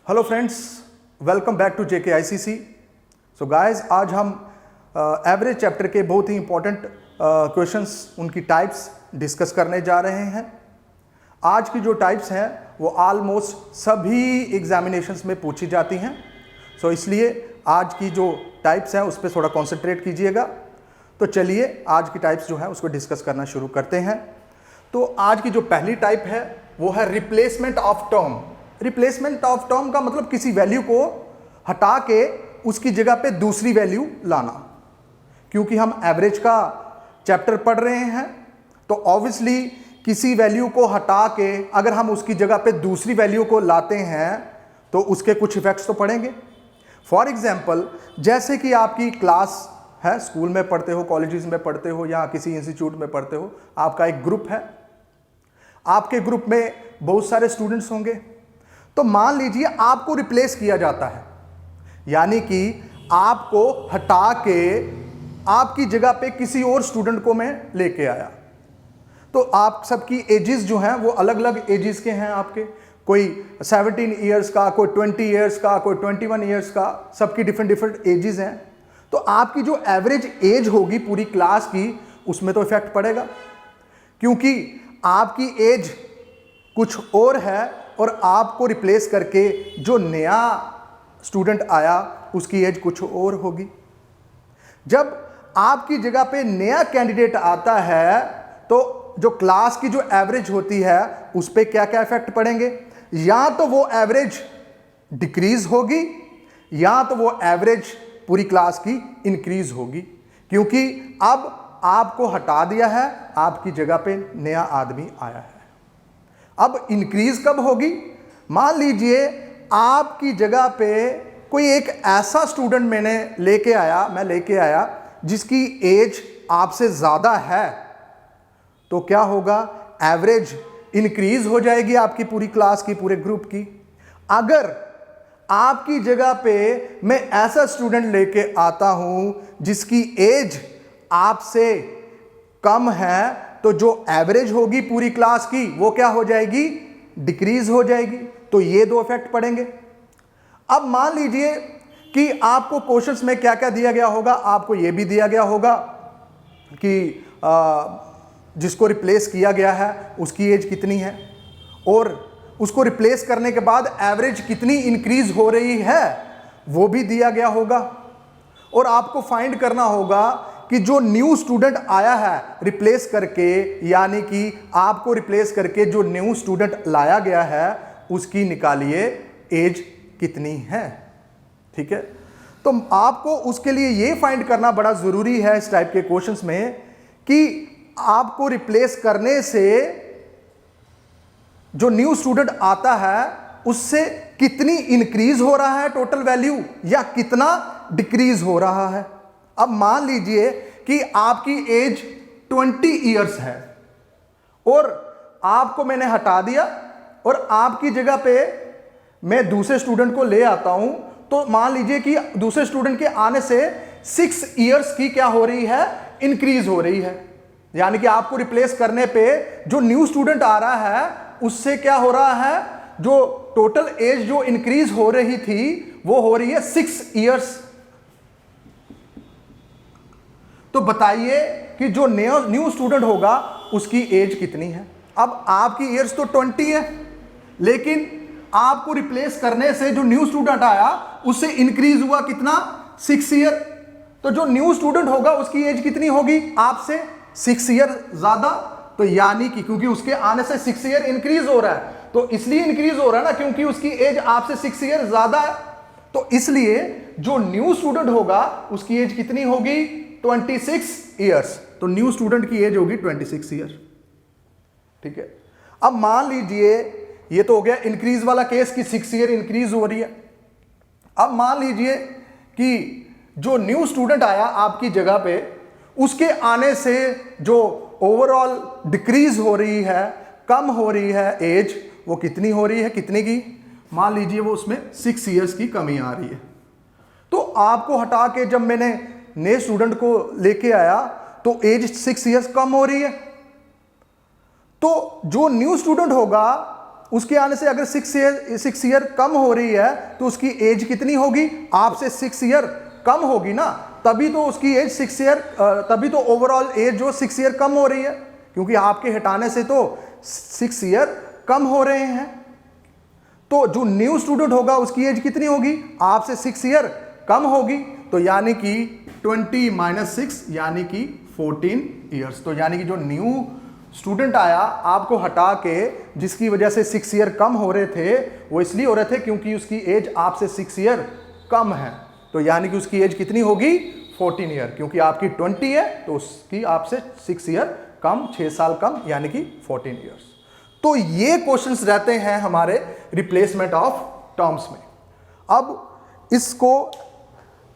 Hello friends, welcome back to JKICC। So guys, आज हम average chapter के बहुत ही इंपॉर्टेंट क्वेश्चंस, उनकी टाइप्स डिस्कस करने जा रहे हैं। आज की जो टाइप्स हैं वो ऑलमोस्ट सभी एग्जामिनेशंस में पूछी जाती हैं। सो इसलिए आज की जो टाइप्स हैं उस पर थोड़ा कॉन्सेंट्रेट कीजिएगा। तो चलिए आज की टाइप्स जो है उसको डिस्कस करना शुरू करते हैं। तो आज की जो पहली टाइप है वो है replacement of term. Replacement of term का मतलब किसी वैल्यू को हटा के उसकी जगह पे दूसरी वैल्यू लाना। क्योंकि हम एवरेज का चैप्टर पढ़ रहे हैं तो ऑब्वियसली किसी वैल्यू को हटा के अगर हम उसकी जगह पे दूसरी वैल्यू को लाते हैं तो उसके कुछ इफेक्ट्स तो पड़ेंगे। फॉर एग्जाम्पल, जैसे कि आपकी क्लास है, स्कूल में पढ़ते हो, कॉलेजेस में पढ़ते हो या किसी इंस्टीट्यूट में पढ़ते हो, आपका एक ग्रुप है। आपके ग्रुप में बहुत सारे स्टूडेंट्स होंगे। तो मान लीजिए आपको रिप्लेस किया जाता है, यानी कि आपको हटा के आपकी जगह पे किसी और स्टूडेंट को मैं लेके आया। तो आप सबकी एजेस जो हैं वो अलग अलग एजेस के हैं आपके। कोई 17 ईयर्स का, कोई 20 ईयर्स का, कोई 21 ईयर्स का, सबकी डिफरेंट डिफरेंट एजेस हैं। तो आपकी जो एवरेज एज होगी पूरी क्लास की उसमें तो इफेक्ट पड़ेगा, क्योंकि आपकी एज कुछ और है और आपको रिप्लेस करके जो नया स्टूडेंट आया उसकी एज कुछ और होगी। जब आपकी जगह पे नया कैंडिडेट आता है तो जो क्लास की जो एवरेज होती है उस पर क्या क्या इफेक्ट पड़ेंगे। या तो वो एवरेज डिक्रीज होगी या तो वो एवरेज पूरी क्लास की इंक्रीज होगी, क्योंकि अब आपको हटा दिया है, आपकी जगह पे नया आदमी आया है। अब इंक्रीज कब होगी? मान लीजिए आपकी जगह पे कोई एक ऐसा स्टूडेंट मैं लेके आया जिसकी एज आपसे ज्यादा है, तो क्या होगा? एवरेज इंक्रीज हो जाएगी आपकी पूरी क्लास की, पूरे ग्रुप की। अगर आपकी जगह पे मैं ऐसा स्टूडेंट लेके आता हूं जिसकी एज आपसे कम है, तो जो एवरेज होगी पूरी क्लास की वो क्या हो जाएगी? डिक्रीज हो जाएगी। तो ये दो इफेक्ट पड़ेंगे। अब मान लीजिए कि आपको क्वेश्चंस में क्या क्या दिया गया होगा। आपको यह भी दिया गया होगा कि जिसको रिप्लेस किया गया है उसकी एज कितनी है और उसको रिप्लेस करने के बाद एवरेज कितनी इंक्रीज हो रही है, वो भी दिया गया होगा। और आपको फाइंड करना होगा कि जो न्यू स्टूडेंट आया है रिप्लेस करके, यानी कि आपको रिप्लेस करके जो न्यू स्टूडेंट लाया गया है उसकी निकालिए एज कितनी है। ठीक है, तो आपको उसके लिए ये फाइंड करना बड़ा जरूरी है इस टाइप के क्वेश्चंस में कि आपको रिप्लेस करने से जो न्यू स्टूडेंट आता है उससे कितनी इंक्रीज हो रहा है टोटल वैल्यू या कितना डिक्रीज हो रहा है। अब मान लीजिए कि आपकी एज 20 इयर्स है और आपको मैंने हटा दिया और आपकी जगह पे मैं दूसरे स्टूडेंट को ले आता हूं, तो मान लीजिए कि दूसरे स्टूडेंट के आने से 6 इयर्स की क्या हो रही है? इंक्रीज हो रही है। यानी कि आपको रिप्लेस करने पे जो न्यू स्टूडेंट आ रहा है उससे क्या हो रहा है? जो टोटल एज जो इंक्रीज हो रही थी वो हो रही है 6 इयर्स। तो बताइए कि जो न्यू स्टूडेंट होगा उसकी एज कितनी है। अब आपकी ईयर्स तो 20 है, लेकिन आपको रिप्लेस करने से जो न्यू स्टूडेंट आया उससे इंक्रीज हुआ कितना? 6 ईयर। तो जो न्यू स्टूडेंट होगा उसकी एज कितनी होगी? आपसे 6 ईयर ज्यादा। तो यानी कि क्योंकि उसके आने से 6 ईयर इंक्रीज हो रहा है, तो इसलिए इंक्रीज हो रहा है ना क्योंकि उसकी एज आपसे 6 ईयर ज्यादा है। तो इसलिए जो न्यू स्टूडेंट होगा उसकी एज कितनी होगी? 26 ईयर्स। तो न्यू स्टूडेंट की एज होगी 26 ईयर। ठीक है, अब मान लीजिए ये तो हो गया इंक्रीज वाला केस कि 6 ईयर इंक्रीज हो रही है। अब मान लीजिए कि जो न्यू स्टूडेंट आया आपकी जगह पे, उसके आने से जो ओवरऑल डिक्रीज हो रही है, कम हो रही है एज, वो कितनी हो रही है? कितने की? मान लीजिए वो उसमें 6 ईयर्स की कमी आ रही है। तो आपको हटा के जब मैंने नए स्टूडेंट को लेके आया तो एज 6 इयर्स कम हो रही है। तो जो न्यू स्टूडेंट होगा उसके आने से अगर 6 ईयर कम हो रही है तो उसकी एज कितनी होगी? आपसे 6 ईयर कम होगी ना, तभी तो उसकी एज 6 ईयर, तभी तो ओवरऑल एज जो 6 ईयर कम हो रही है, क्योंकि आपके हटाने से तो 6 ईयर कम हो रहे हैं। तो जो न्यू स्टूडेंट होगा उसकी एज कितनी होगी? आपसे 6 ईयर कम होगी, तो यानी कि 20 - 6 यानी कि 14 ईयर्स। तो यानी कि जो न्यू स्टूडेंट आया आपको हटा के, जिसकी वजह से 6 ईयर कम हो रहे थे, वो इसलिए हो रहे थे क्योंकि उसकी एज आपसे 6 ईयर कम है। तो यानी कि उसकी एज कितनी होगी? 14 ईयर, क्योंकि आपकी 20 है तो उसकी आपसे 6 ईयर कम, 6 साल कम, यानी कि 14 ईयर्स। तो ये क्वेश्चंस रहते हैं हमारे रिप्लेसमेंट ऑफ टर्म्स में। अब इसको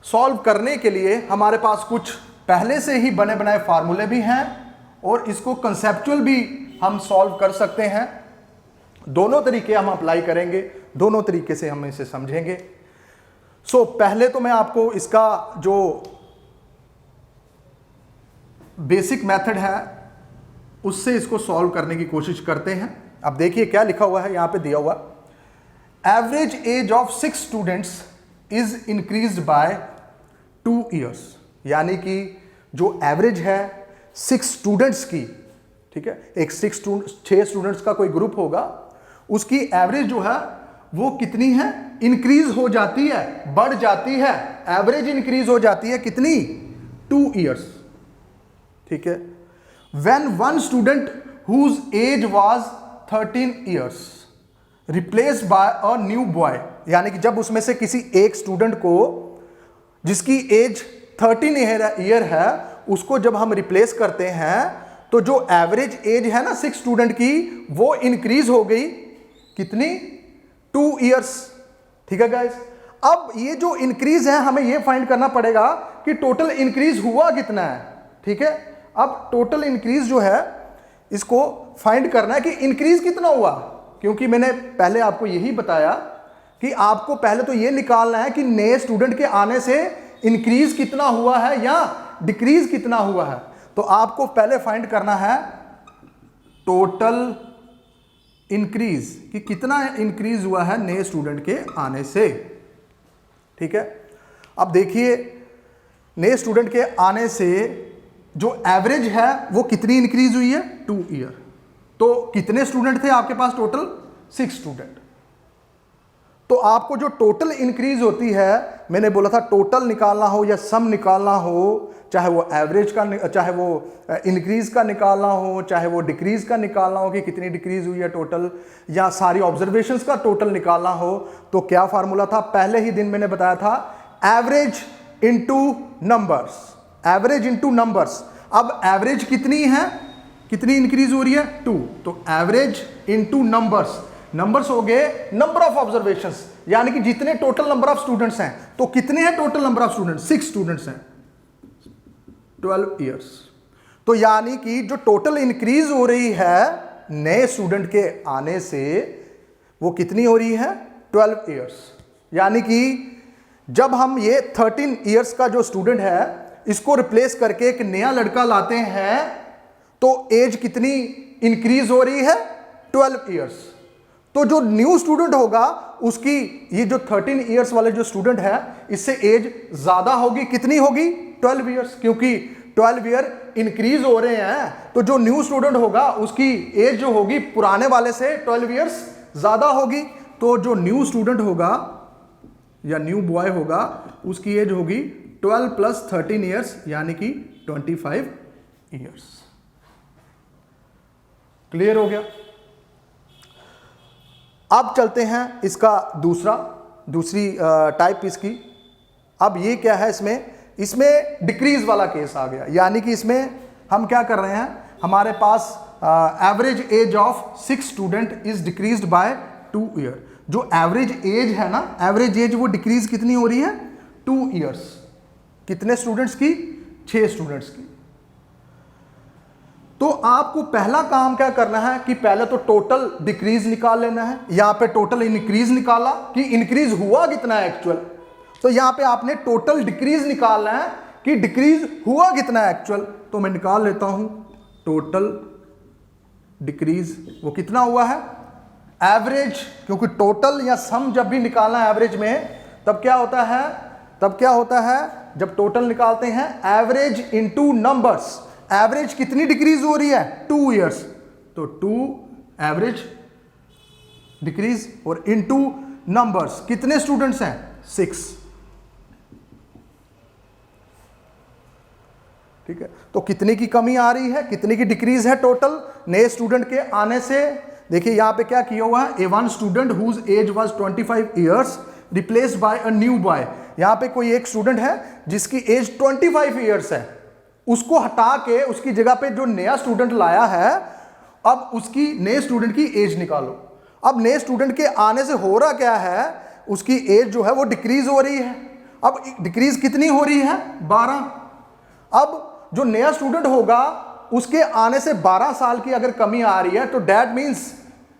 सॉल्व करने के लिए हमारे पास कुछ पहले से ही बने बनाए फार्मूले भी हैं और इसको कंसेप्चुअल भी हम सॉल्व कर सकते हैं। दोनों तरीके हम अप्लाई करेंगे, दोनों तरीके से हम इसे समझेंगे। पहले तो मैं आपको इसका जो बेसिक मेथड है उससे इसको सॉल्व करने की कोशिश करते हैं। अब देखिए क्या लिखा हुआ है, यहां पे दिया हुआ, average age of 6 students is increased by 2 years. यानी कि जो एवरेज है 6 स्टूडेंट्स की, ठीक है, एक 6 स्टूडेंट्स का कोई ग्रुप होगा, उसकी एवरेज जो है वो कितनी है? इंक्रीज हो जाती है, बढ़ जाती है। एवरेज इंक्रीज हो जाती है कितनी? 2 ईयर्स, ठीक है। When one student whose age was 13 years replaced by a new boy, यानी कि जब उसमें से किसी एक स्टूडेंट को जिसकी एज 13 ईयर है उसको जब हम रिप्लेस करते हैं तो जो एवरेज एज है ना 6 स्टूडेंट की वो इंक्रीज हो गई कितनी? 2 ईयर्स, ठीक है गाइस। अब ये जो इंक्रीज है हमें ये फाइंड करना पड़ेगा कि टोटल इंक्रीज हुआ कितना है, ठीक है। अब टोटल इंक्रीज जो है इसको फाइंड करना है कि इंक्रीज कितना हुआ, क्योंकि मैंने पहले आपको यही बताया कि आपको पहले तो ये निकालना है कि नए स्टूडेंट के आने से इंक्रीज कितना हुआ है या डिक्रीज कितना हुआ है। तो आपको पहले फाइंड करना है टोटल इंक्रीज, कि कितना इंक्रीज हुआ है नए स्टूडेंट के आने से, ठीक है। अब देखिए नए स्टूडेंट के आने से जो एवरेज है वो कितनी इंक्रीज हुई है? 2 ईयर। तो कितने स्टूडेंट थे आपके पास? Total 6 student. तो आपको जो टोटल इंक्रीज होती है, मैंने बोला था टोटल निकालना हो या सम निकालना हो, चाहे वो एवरेज का, चाहे वो इंक्रीज का निकालना हो, चाहे वो डिक्रीज का निकालना हो कि कितनी डिक्रीज हुई है टोटल, या सारी ऑब्जर्वेशंस का टोटल निकालना हो, तो क्या फार्मूला था? पहले ही दिन मैंने बताया था, average into numbers, average into numbers. अब एवरेज कितनी है, कितनी इंक्रीज हो रही है? 2। तो एवरेज इनटू नंबर्स, नंबर्स हो गए नंबर ऑफ ऑब्जर्वेशंस, यानी कि जितने टोटल नंबर ऑफ स्टूडेंट्स हैं। तो कितने हैं total number of students? 6 students हैं, 12 ईयर्स। तो यानी कि जो टोटल इंक्रीज हो रही है नए स्टूडेंट के आने से वो कितनी हो रही है? 12 ईयर्स। यानी कि जब हम ये 13 ईयर्स का जो स्टूडेंट है इसको रिप्लेस करके एक नया लड़का लाते हैं तो एज कितनी इंक्रीज हो रही है? 12 ईयर्स। तो जो न्यू स्टूडेंट होगा उसकी ये जो 13 ईयर्स वाले जो स्टूडेंट है इससे एज ज्यादा होगी, कितनी होगी? 12 ईयर्स, क्योंकि 12 ईयर इंक्रीज हो रहे हैं। तो जो न्यू स्टूडेंट होगा उसकी एज जो होगी पुराने वाले से 12 ईयर्स ज्यादा होगी। तो जो न्यू स्टूडेंट होगा या न्यू बॉय होगा उसकी एज होगी 12 + 13 ईयर्स, यानी कि 25 ईयर्स। क्लियर हो गया? अब चलते हैं इसका दूसरी टाइप इसकी। अब ये क्या है, इसमें डिक्रीज वाला केस आ गया, यानी कि इसमें हम क्या कर रहे हैं, हमारे पास average age of 6 student is decreased by 2 year. जो एवरेज एज है ना, एवरेज एज वो डिक्रीज कितनी हो रही है? 2 ईयर्स। कितने स्टूडेंट्स की? 6 स्टूडेंट्स की। तो आपको पहला काम क्या करना है कि पहले तो टोटल डिक्रीज निकाल लेना है। यहां पे टोटल इंक्रीज निकाला कि इंक्रीज हुआ कितना है एक्चुअल, तो यहां पे आपने टोटल डिक्रीज निकालना है कि डिक्रीज हुआ कितना है एक्चुअल। तो मैं निकाल लेता हूं टोटल डिक्रीज, वो कितना हुआ है? एवरेज, क्योंकि टोटल या सम जब भी निकालना है एवरेज में, तब क्या होता है, जब टोटल निकालते हैं एवरेज इनटू नंबर्स। एवरेज कितनी डिक्रीज हो रही है, 2 ईयर्स, तो 2 एवरेज डिक्रीज, और इनटू नंबर्स कितने स्टूडेंट्स हैं, 6। ठीक है, तो कितने की कमी आ रही है, कितने की डिक्रीज है टोटल नए स्टूडेंट के आने से। देखिए यहां पे क्या किया हुआ है, a one student whose age was 25 years replaced by a new boy. यहां पे कोई एक स्टूडेंट है जिसकी एज 25 ईयर्स है, उसको हटा के उसकी जगह पे जो नया स्टूडेंट लाया है, अब उसकी नए स्टूडेंट की एज निकालो। अब नए स्टूडेंट के आने से हो रहा क्या है, उसकी एज जो है वो डिक्रीज हो रही है। अब डिक्रीज कितनी हो रही है, 12। अब जो नया स्टूडेंट होगा उसके आने से 12 साल की अगर कमी आ रही है, तो दैट मींस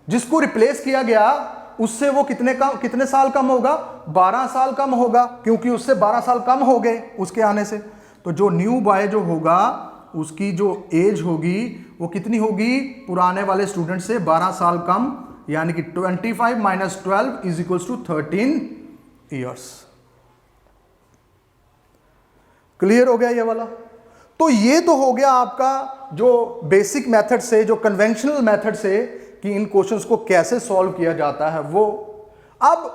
जिसको रिप्लेस किया गया उससे वो कितने साल कम होगा, 12 साल कम होगा, क्योंकि उससे 12 साल कम हो गए उसके आने से। तो जो न्यू बॉय जो होगा उसकी जो एज होगी वो कितनी होगी, पुराने वाले स्टूडेंट से 12 साल कम, यानी कि 25 - 12 = 13 ईयर्स। क्लियर हो गया ये वाला। तो ये तो हो गया आपका जो बेसिक मेथड से, जो कन्वेंशनल मेथड से कि इन क्वेश्चंस को कैसे सॉल्व किया जाता है वो। अब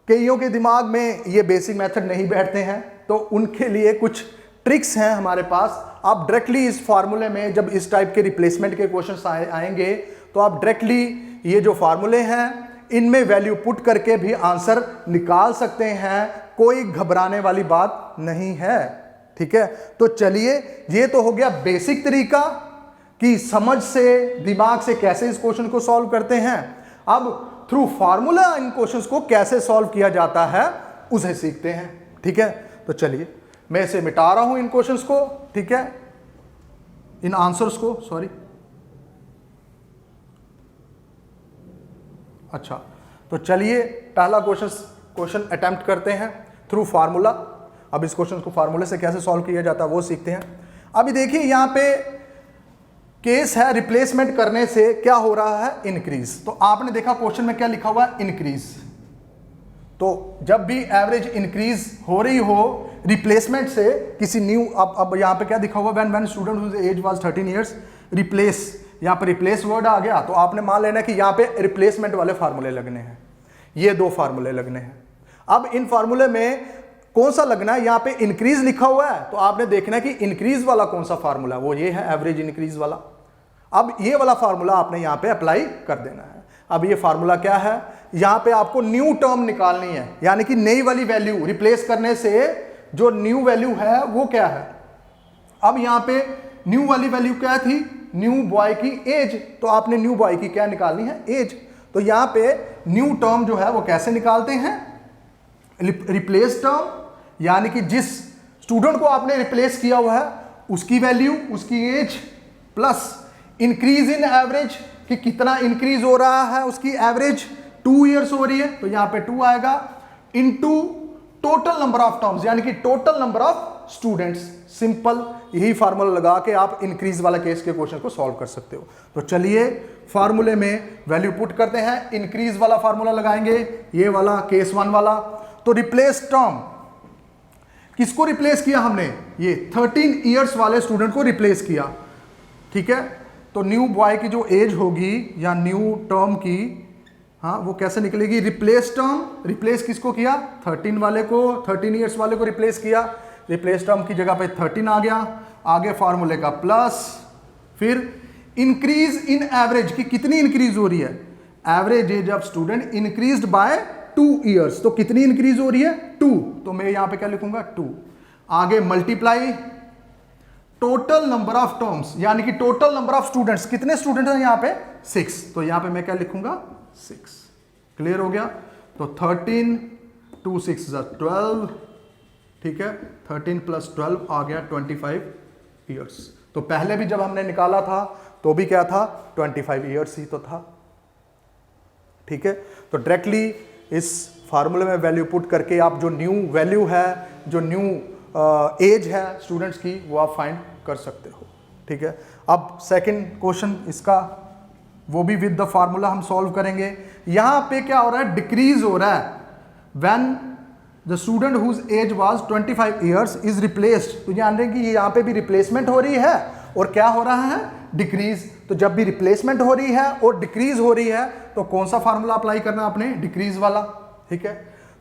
कईयों के दिमाग में ये बेसिक मेथड नहीं बैठते हैं, तो उनके लिए कुछ ट्रिक्स हैं हमारे पास। आप डायरेक्टली इस फार्मूले में जब इस टाइप के रिप्लेसमेंट के क्वेश्चंस आएंगे, तो आप डायरेक्टली ये जो फार्मूले हैं इनमें वैल्यू पुट करके भी आंसर निकाल सकते हैं, कोई घबराने वाली बात नहीं है। ठीक है, तो चलिए ये तो हो गया बेसिक तरीका कि समझ से, दिमाग से कैसे इस क्वेश्चन को सॉल्व करते हैं। अब थ्रू फार्मूला इन क्वेश्चंस को कैसे सॉल्व किया जाता है उसे सीखते हैं। ठीक है, तो चलिए मैं इसे मिटा रहा हूं इन क्वेश्चंस को। ठीक है, इन आंसर्स को, सॉरी। अच्छा, तो चलिए पहला क्वेश्चन अटेम्प्ट करते हैं थ्रू फार्मूला। अब इस क्वेश्चन को फार्मूले से कैसे सॉल्व किया जाता है वो सीखते हैं। अभी देखिए यहां पे केस है, रिप्लेसमेंट करने से क्या हो रहा है, इंक्रीज। तो आपने देखा क्वेश्चन में क्या लिखा हुआ है, इंक्रीज। तो जब भी एवरेज इंक्रीज हो रही हो रिप्लेसमेंट से किसी न्यू, अब यहां पे क्या दिखा हुआ, when student whose age was 13 years replace, यहां पे रिप्लेस वर्ड आ गया, तो आपने मान लेना कि यहां पे रिप्लेसमेंट वाले फार्मूले लगने हैं, ये 2 फार्मूले लगने हैं। अब इन फार्मूले में कौन सा लगना है, यहां पे इंक्रीज लिखा हुआ है, तो आपने देखना है कि इंक्रीज वाला कौन सा फार्मूला है, वो ये है एवरेज इंक्रीज वाला। अब ये वाला फार्मूला आपने यहां पे अप्लाई कर देना है। अब ये फार्मूला क्या है, यहां पे आपको न्यू टर्म निकालनी है, यानी कि नई वाली वैल्यू, रिप्लेस करने से जो न्यू वैल्यू है वो क्या है। अब यहां पे न्यू वाली वैल्यू क्या थी, न्यू बॉय की एज, तो आपने न्यू बॉय की क्या निकालनी है, एज। तो यहां पे न्यू टर्म जो है वो कैसे निकालते हैं, रिप्लेस टर्म, यानी कि जिस स्टूडेंट को आपने रिप्लेस किया हुआ है उसकी वैल्यू, उसकी age, plus increase in average कि कितना इंक्रीज हो रहा है, उसकी एवरेज 2 इयर्स हो रही है, तो यहां पे 2 आएगा, into total number of terms, यानी कि total number of students. Simple यही फार्मूला लगा के आप इंक्रीज वाला केस के क्वेश्चन को सॉल्व कर सकते हो। तो चलिए फार्मूले में वैल्यू पुट करते हैं, इंक्रीज वाला फार्मूला लगाएंगे, ये वाला केस 1 वाला। तो रिप्लेस टर्म, किसको रिप्लेस किया हमने, ये 13 इयर्स वाले स्टूडेंट को रिप्लेस किया। ठीक है, तो न्यू बॉय की जो एज होगी या न्यू टर्म की, हाँ वो कैसे निकलेगी, रिप्लेस टर्म, रिप्लेस किसको किया, 13 वाले को, 13 इयर्स वाले को रिप्लेस किया, रिप्लेस टर्म की जगह पे 13 आ गया, आगे फार्मूले का प्लस, फिर इंक्रीज इन एवरेज की कितनी इंक्रीज हो रही है, average age of student increased by 2 years, तो कितनी इंक्रीज हो रही है, 2, तो मैं यहां पे क्या लिखूंगा, 2। आगे multiply total number of terms, यानी कि टोटल नंबर ऑफ स्टूडेंट्स, कितने स्टूडेंट हैं यहां पे, 6, तो यहां पे मैं क्या लिखूंगा, 6। क्लियर हो गया, तो 13 2 6 12, ठीक है, 13 + 12 आ गया 25 ईयर्स। तो पहले भी जब हमने निकाला था तो भी क्या था, 25 ईयर्स ही तो था। ठीक है, तो डायरेक्टली इस फार्मूले में वैल्यू पुट करके आप जो न्यू वैल्यू है, जो न्यू एज है स्टूडेंट्स की, वो आप फाइंड कर सकते हो। ठीक है, अब सेकंड क्वेश्चन इसका वो भी विद द फार्मूला हम सॉल्व करेंगे। यहां पे क्या हो रहा है, डिक्रीज हो रहा है। When the student whose age was 25 years is replaced, तो जान रहे हैं कि ये यहां पे भी रिप्लेसमेंट हो रही है और क्या हो रहा है, डिक्रीज। तो जब भी रिप्लेसमेंट हो रही है और डिक्रीज हो रही है तो कौन सा फार्मूला अप्लाई करना आपने, डिक्रीज वाला, ठीक है।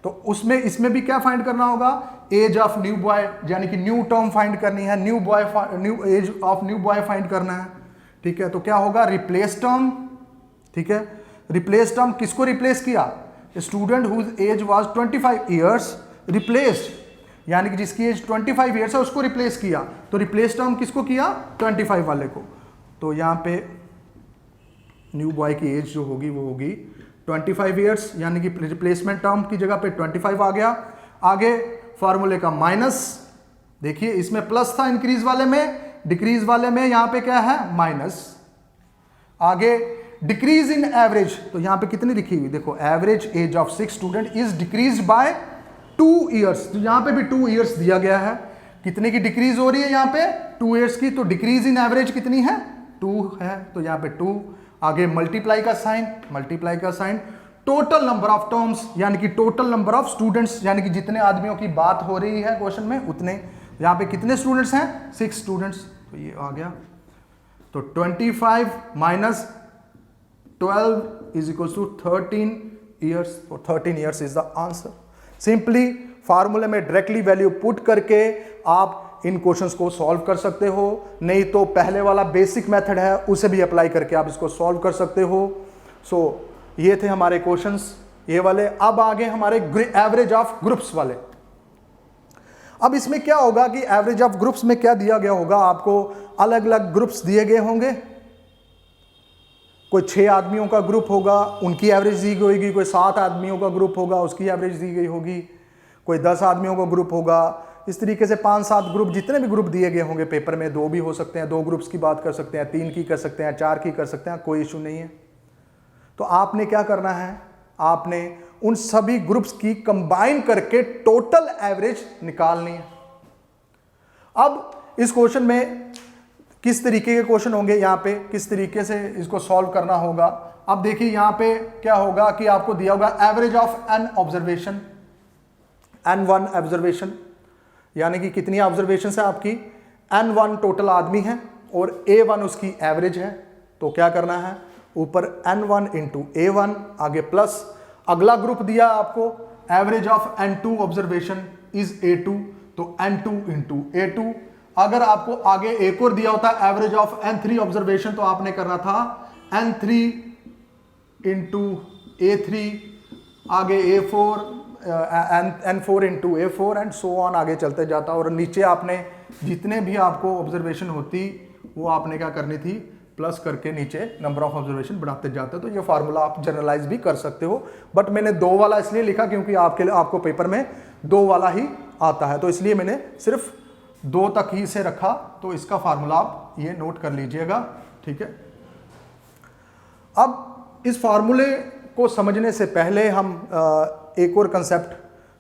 तो उसमें इसमें भी क्या फाइंड करना होगा, एज ऑफ न्यू बॉय, यानी कि न्यू टर्म फाइंड करनी है, new age of new boy find करना है, ठीक है। तो क्या होगा, रिप्लेस टर्म, ठीक है। रिप्लेस टर्म किसको रिप्लेस किया, student whose age was 25 years replaced, यानी कि जिसकी एज 25 ईयर्स है उसको रिप्लेस किया। तो रिप्लेस टर्म किसको किया, 25 वाले को। तो यहां पे न्यू बॉय की एज जो होगी वो होगी 25 ईयर्स, यानी कि रिप्लेसमेंट टर्म की जगह पे 25 आ गया। आगे फॉर्मूले का माइनस, देखिए इसमें प्लस था इंक्रीज वाले में, डिक्रीज वाले में यहां पे क्या है, माइनस। आगे डिक्रीज इन एवरेज, तो यहां पे कितनी लिखी हुई, देखो average age of 6 student is decrease by 2 years, तो यहां पे भी 2 ईयर्स दिया गया है। कितने की डिक्रीज हो रही है यहां पे, 2 ईयर्स की। तो डिक्रीज इन एवरेज कितनी है, 2 है, तो यहां पे 2। आगे मल्टीप्लाई का साइन, मल्टीप्लाई का sign. Total number of terms, यानी कि टोटल नंबर ऑफ स्टूडेंट्स, यानी कि जितने आदमियों की बात हो रही है क्वेश्चन में उतने। यहां पे कितने स्टूडेंट्स हैं, 6 स्टूडेंट्स, तो ये आ गया। तो 25 minus 12 is equal to 13 years, और 13 years is the answer. Simply फार्मूले में डायरेक्टली वैल्यू पुट करके आप इन क्वेश्चंस को सॉल्व कर सकते हो, नहीं तो पहले वाला बेसिक मेथड है उसे भी अप्लाई करके आप इसको सॉल्व कर सकते हो। सो ये थे हमारे क्वेश्चंस ये वाले। अब आगे हमारे एवरेज ऑफ ग्रुप्स वाले। अब इसमें क्या होगा कि एवरेज ऑफ ग्रुप्स में क्या दिया गया होगा, आपको अलग अलग ग्रुप्स दिए गए होंगे। कोई 6 आदमियों का ग्रुप होगा, उनकी एवरेज दी गई होगी। कोई 7 आदमियों का ग्रुप होगा, उसकी एवरेज दी गई होगी। कोई 10 आदमियों का ग्रुप होगा। इस तरीके से 5-7 ग्रुप, जितने भी ग्रुप दिए गए होंगे पेपर में, 2 भी हो सकते हैं, 2 ग्रुप्स की बात कर सकते हैं, 3 की कर सकते हैं, 4 की कर सकते हैं, कोई इशू नहीं है। तो आपने क्या करना है, आपने उन सभी ग्रुप्स की कंबाइन करके टोटल एवरेज निकालनी है। अब इस क्वेश्चन में किस तरीके के क्वेश्चन होंगे, यहां पे किस तरीके से इसको सॉल्व करना होगा। अब देखिए यहां पे क्या होगा कि आपको दिया होगा average of N observation, N1 observation, यानी कि कितनी ऑब्जर्वेशन है आपकी, N1 टोटल आदमी है और A1 उसकी एवरेज है। तो क्या करना है, ऊपर N1 इंटू A1, आगे प्लस अगला ग्रुप दिया आपको, average of N2 observation is A2, तो N2 इंटू A2। अगर आपको आगे एक और दिया होता एवरेज ऑफ N3 ऑब्जर्वेशन, तो आपने करना था N3 इंटू A3, आगे A4, N4 into A4 and so on, आगे चलते जाता। और नीचे आपने जितने भी आपको ऑब्जर्वेशन होती वो आपने क्या करनी थी, प्लस करके नीचे नंबर ऑफ ऑब्जर्वेशन बढ़ाते जाते। तो ये फार्मूला आप जनरलाइज भी कर सकते हो, बट मैंने 2 वाला इसलिए लिखा क्योंकि आपको पेपर में 2 वाला ही आता है, तो इसलिए मैंने सिर्फ 2 तक ही से रखा। तो इसका फार्मूला आप ये नोट कर लीजिएगा, ठीक है। अब इस फार्मूले को समझने से पहले हम एक और कंसेप्ट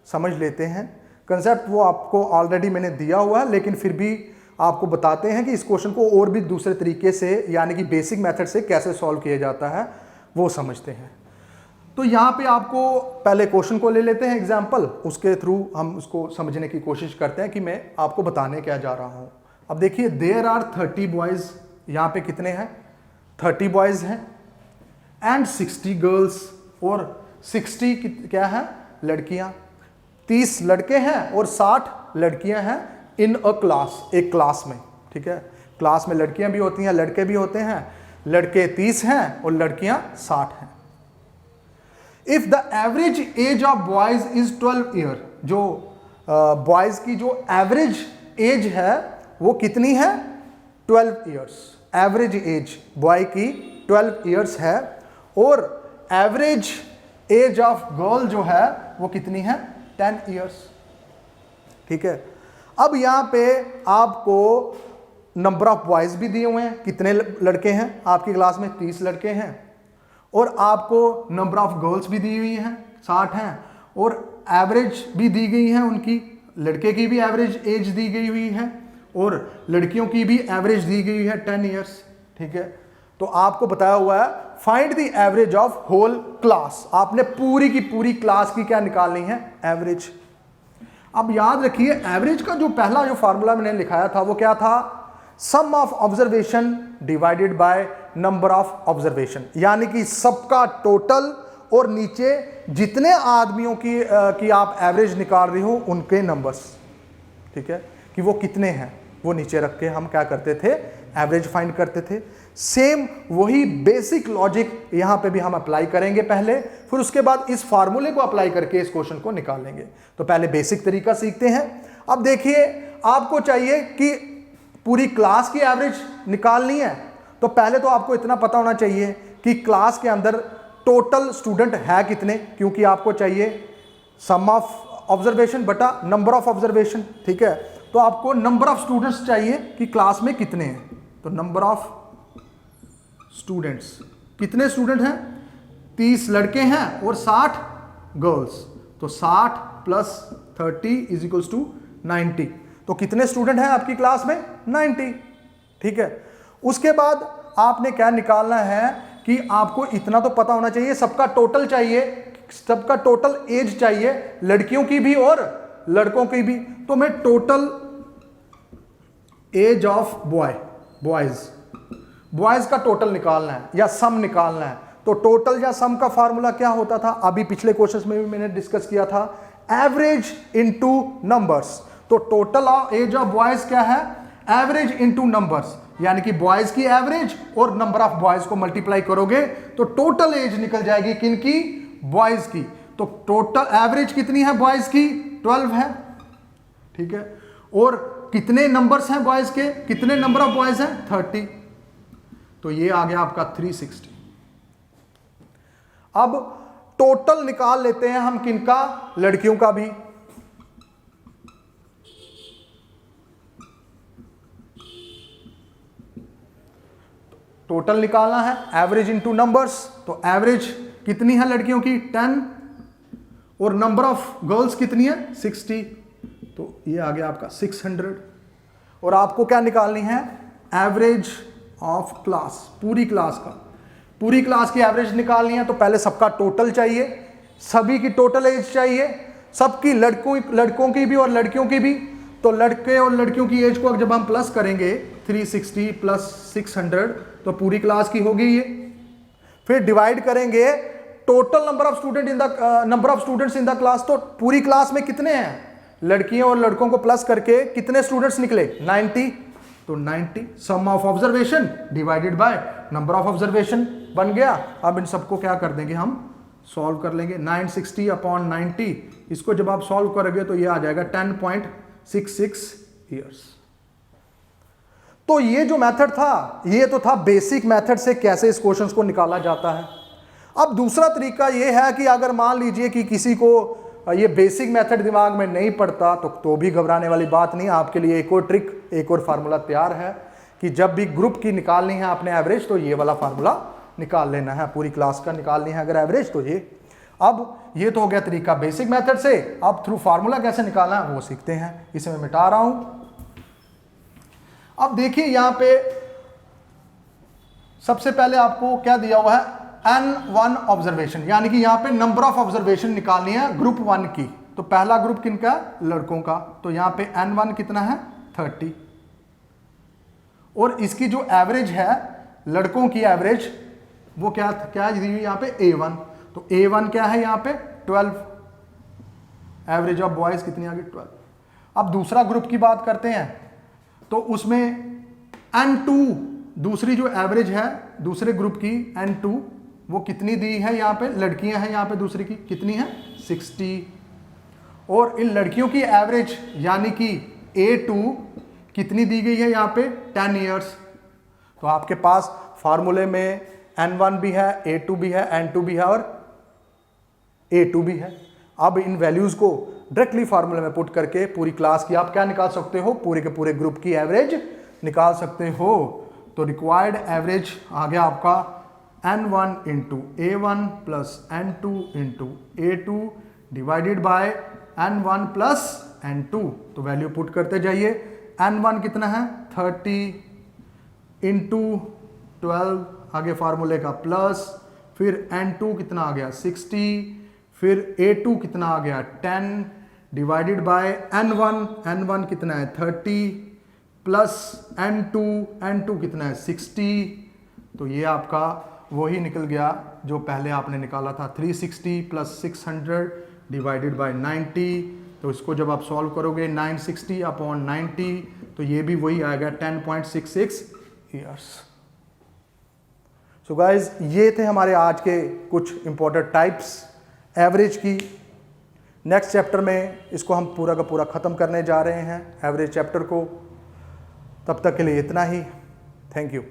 समझ लेते हैं। कंसेप्ट वो आपको ऑलरेडी मैंने दिया हुआ है, लेकिन फिर भी आपको बताते हैं कि इस क्वेश्चन को और भी दूसरे तरीके से, यानी कि बेसिक मेथड से कैसे सॉल्व किया जाता है वो समझते हैं। तो यहाँ पे आपको पहले क्वेश्चन को ले लेते हैं एग्जाम्पल, उसके थ्रू हम उसको समझने की कोशिश करते हैं कि मैं आपको बताने क्या जा रहा हूँ। अब देखिए, देयर आर 30 बॉयज़, यहाँ पे कितने हैं, 30 बॉयज़ हैं एंड 60 गर्ल्स, और 60 क्या है, लड़कियाँ। 30 लड़के हैं और 60 लड़कियाँ हैं इन अ क्लास, एक क्लास में, ठीक है। क्लास में लड़कियाँ भी होती हैं, लड़के भी होते हैं। लड़के 30 हैं और लड़कियाँ 60 हैं। If the average age of boys is 12 year, जो बॉयज की जो एवरेज एज है वो कितनी है, 12 ईयर्स। एवरेज एज बॉय की 12 ईयर्स है, और एवरेज एज ऑफ गर्ल जो है वो कितनी है, 10 ईयर्स, ठीक है। अब यहां पे आपको नंबर ऑफ बॉयज भी दिए हुए हैं, कितने लड़के हैं आपकी क्लास में, 30 लड़के हैं, और आपको नंबर ऑफ गर्ल्स भी दी हुई हैं, 60 हैं, और एवरेज भी दी गई है उनकी, लड़के की भी एवरेज एज दी गई हुई है और लड़कियों की भी एवरेज दी गई है 10 ईयर्स, ठीक है। तो आपको बताया हुआ है find the average of whole class, आपने पूरी की पूरी क्लास की क्या निकालनी है, एवरेज। अब याद रखिए एवरेज का जो पहला जो फॉर्मूला मैंने लिखाया था वो क्या था, sum of observation divided by number of observation, यानी कि सबका टोटल और नीचे जितने आदमियों की आप एवरेज निकाल रही हो उनके नंबर्स, ठीक है, कि वो कितने हैं वो नीचे रख के हम क्या करते थे, एवरेज फाइंड करते थे। सेम वही बेसिक लॉजिक यहां पे भी हम अप्लाई करेंगे पहले, फिर उसके बाद इस फार्मूले को अप्लाई करके इस क्वेश्चन को निकालेंगे। तो पहले बेसिक तरीका सीखते हैं। अब देखिए आपको चाहिए कि पूरी क्लास की एवरेज निकालनी है, तो पहले तो आपको इतना पता होना चाहिए कि क्लास के अंदर टोटल स्टूडेंट है कितने, क्योंकि आपको चाहिए सम ऑफ ऑब्जर्वेशन बटा नंबर ऑफ ऑब्जर्वेशन, ठीक है। तो आपको नंबर ऑफ स्टूडेंट्स चाहिए कि क्लास में कितने हैं, तो नंबर ऑफ स्टूडेंट्स, कितने स्टूडेंट हैं, 30 लड़के हैं और 60 गर्ल्स, तो 60 प्लस 30 इज इक्वल्स टू 90। तो कितने स्टूडेंट हैं आपकी क्लास में, 90, ठीक है। उसके बाद आपने क्या निकालना है कि आपको इतना तो पता होना चाहिए सबका टोटल चाहिए, सबका टोटल एज चाहिए, लड़कियों की भी और लड़कों की भी। तो मैं टोटल एज ऑफ बॉयज का टोटल निकालना है या सम निकालना है। तो टोटल या सम का फार्मूला क्या होता था, अभी पिछले क्वेश्चन में भी मैंने डिस्कस किया था, एवरेज इनटू नंबर्स। तो टोटल एज ऑफ बॉयज क्या है, एवरेज इनटू नंबर्स, यानी कि बॉयज की एवरेज और नंबर ऑफ बॉयज को मल्टीप्लाई करोगे तो टोटल एज निकल जाएगी किनकी, बॉयज की। तो टोटल एवरेज कितनी है बॉयज की, 12 है, ठीक है। और कितने नंबर्स हैं बॉयज के, कितने नंबर ऑफ बॉयज हैं, 30। तो ये आ गया आपका 360। अब टोटल निकाल लेते हैं हम किनका, लड़कियों का भी। टोटल निकालना है, एवरेज इनटू नंबर्स। तो एवरेज कितनी है लड़कियों की, 10, और नंबर ऑफ गर्ल्स कितनी है, 60। तो ये आ गया आपका 600। और आपको क्या निकालनी है, एवरेज ऑफ क्लास, पूरी क्लास का, पूरी क्लास की एवरेज निकालनी है। तो पहले सबका टोटल चाहिए, सभी की टोटल एज चाहिए, सबकी लड़कों की भी और लड़कियों की भी। तो लड़के और लड़कियों की एज को जब हम प्लस करेंगे 360 प्लस 600 तो पूरी क्लास की होगी ये। फिर डिवाइड करेंगे total number of students in the class. तो पूरी क्लास में कितने हैं, लड़कियों और लड़कों को प्लस करके कितने स्टूडेंट्स निकले, 90। तो 90 sum of observation divided by number of observation बन गया। अब इन सबको क्या कर देंगे, हम सॉल्व कर लेंगे। 960 अपॉन 90, इसको जब आप सॉल्व करोगे तो ये आ जाएगा 10.66 ईयर्स। तो ये जो मेथड था, ये तो था बेसिक मेथड से कैसे इस क्वेश्चन को निकाला जाता है। अब दूसरा तरीका ये है कि अगर मान लीजिए कि किसी को ये बेसिक मेथड दिमाग में नहीं पड़ता तो भी घबराने वाली बात नहीं, आपके लिए एक और ट्रिक, एक और फार्मूला तैयार है कि जब भी ग्रुप की निकालनी है आपने एवरेज तो ये वाला फार्मूला निकाल लेना है, पूरी क्लास का निकालनी है अगर एवरेज तो ये। अब ये तो हो गया तरीका बेसिक मेथड से, अब थ्रू फार्मूला कैसे निकालना है वो सीखते हैं। इसे मैं मिटा रहा हूं। अब देखिए यहां पे सबसे पहले आपको क्या दिया हुआ है, N1 ऑब्जर्वेशन, यानी कि यहां पे नंबर ऑफ ऑब्जर्वेशन निकालनी है ग्रुप 1 की। तो पहला ग्रुप किनका, लड़कों का। तो यहां पे N1 कितना है, 30। और इसकी जो एवरेज है लड़कों की एवरेज वो क्या दी हुई यहां पे, A1। तो A1 क्या है यहां पे, 12। एवरेज ऑफ बॉयज कितनी आ गई, 12। अब दूसरा ग्रुप की बात करते हैं तो उसमें N2, दूसरी जो एवरेज है दूसरे ग्रुप की N2 वो कितनी दी है, यहाँ पे लड़कियां हैं, यहाँ पे दूसरी की कितनी है, 60। और इन लड़कियों की एवरेज यानी कि A2 कितनी दी गई है यहाँ पे, 10 ईयर्स। तो आपके पास फार्मूले में N1 भी है, A2 भी है, N2 भी है और A2 भी है। अब इन वैल्यूज को डायरेक्टली फार्मूले में पुट करके पूरी क्लास की आप क्या निकाल सकते हो, पूरे के पूरे ग्रुप की एवरेज निकाल सकते हो। तो रिक्वायर्ड एवरेज आ गया आपका N1 into A1 plus N2 into A2 divided by N1 plus N2। तो वैल्यू पुट करते जाइए। N1 कितना है, 30 इंटू 12 आगे फार्मूले का प्लस, फिर n2 कितना आ गया 60, फिर a2 कितना आ गया 10 डिवाइडेड बाय n1 कितना है 30 प्लस n2 कितना है 60। तो ये आपका वही निकल गया जो पहले आपने निकाला था 360 प्लस 600 डिवाइडेड बाय 90। तो इसको जब आप सॉल्व करोगे 960 अपॉन 90 तो ये भी वही आएगा 10.66 ईयर्स। सो गाइज ये थे हमारे आज के कुछ इंपॉर्टेंट टाइप्स एवरेज की। नेक्स्ट चैप्टर में इसको हम पूरा का पूरा ख़त्म करने जा रहे हैं एवरेज चैप्टर को। तब तक के लिए इतना ही। Thank you.